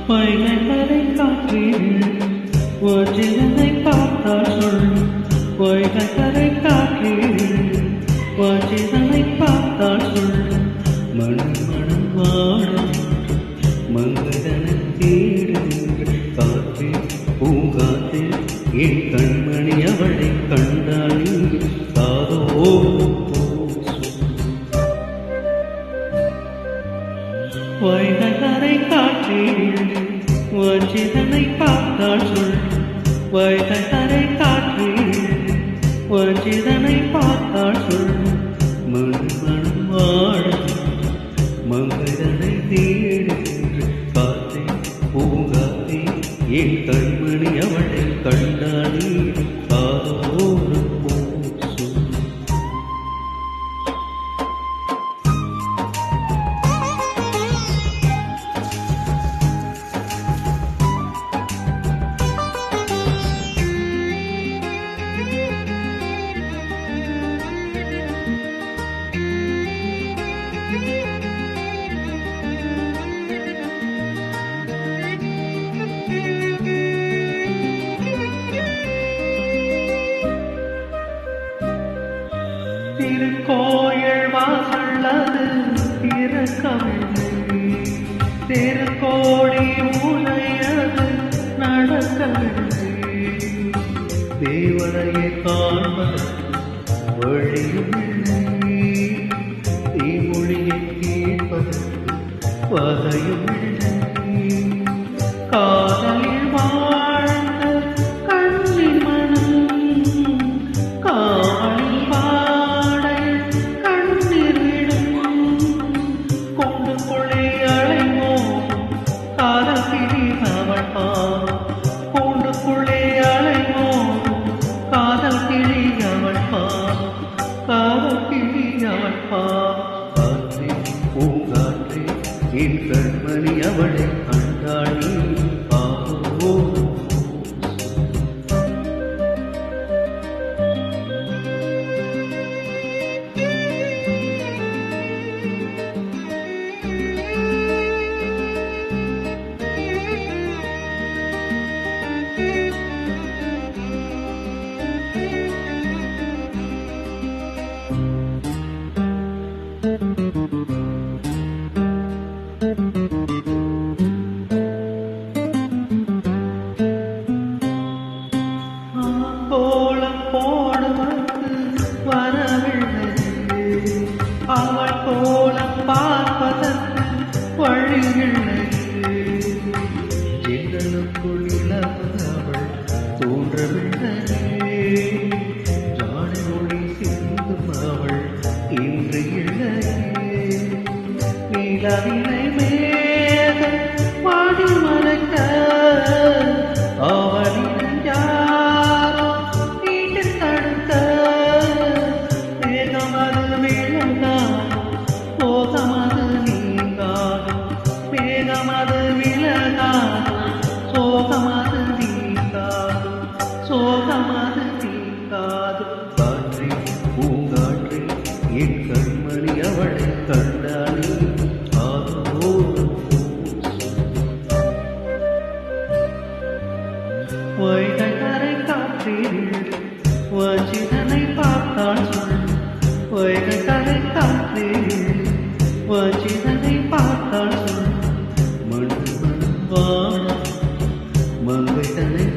வைகை காற்றில் வச்சிதனை பார்த்தால் சொல். வைகை காற்றில் வச்சிதனை பார்த்தால் சொல். மனம் மனம் வாடும் மங்களனை தேடுகின்ற காற்றில் பூங்காற்றில் என் கண்மணி அவளை கண்டால் காதோ வைகை காற்றில் வச்சிதனை பார்த்தால் சொல். வைகை காற்றில் வச்சிதனை பார்த்தால் சொல். மனம் மனம் வாடும் மங்களனை தேடுகின்ற காற்றே பூங்காற்றே என் கண்மணி அவளை கண்டானே காதோடு பூசும். திருக்கோயில் வாசல் அது திறக்கவில்லை. திருக்கோடி மூலை அது நடக்கவில்லை. தேவனையை காண்பதற்கு வழியும் இல்லை. தீமொழியை கேட்பதற்கு வகையும் இல்லை. காதலில் வாழ்ந்த கண்ணின் மனம் காவலில் கூண்டுக்குள்ளே அலைமோதும் காதல் கிளி அவள் காதல் கிளி அவள் காற்றே பூங்காற்றே என் கண்மணி அவளை கண்டாளி பாவோ. கோலம் போடுவது வரவில்லை. அவள் கோலம் பார்ப்பதற்கு வழியில்லை. எங்களுக்குள் இழந்து அவள் தோன்றவில்லை. ஜாடி மொழி சிந்தும் அவள் இன்று இல்லை. நிலவினை மேக வாடி மறைக்க அவளின் சோகமது நீங்காது. மேகமது விலகாது. சோகமது நீங்காது. சோகமது நீங்காது. காற்றே பூங்காற்றே என் கண்மணி அவளை கண்டானே காதோடு வைகை காற்றில் வச்சிதனை பார்த்தால் சொல். வைகை காற்றில் வச்சிதனை பார்த்தால் சொல். மனம் மனம் வாடும் மங்கை தனை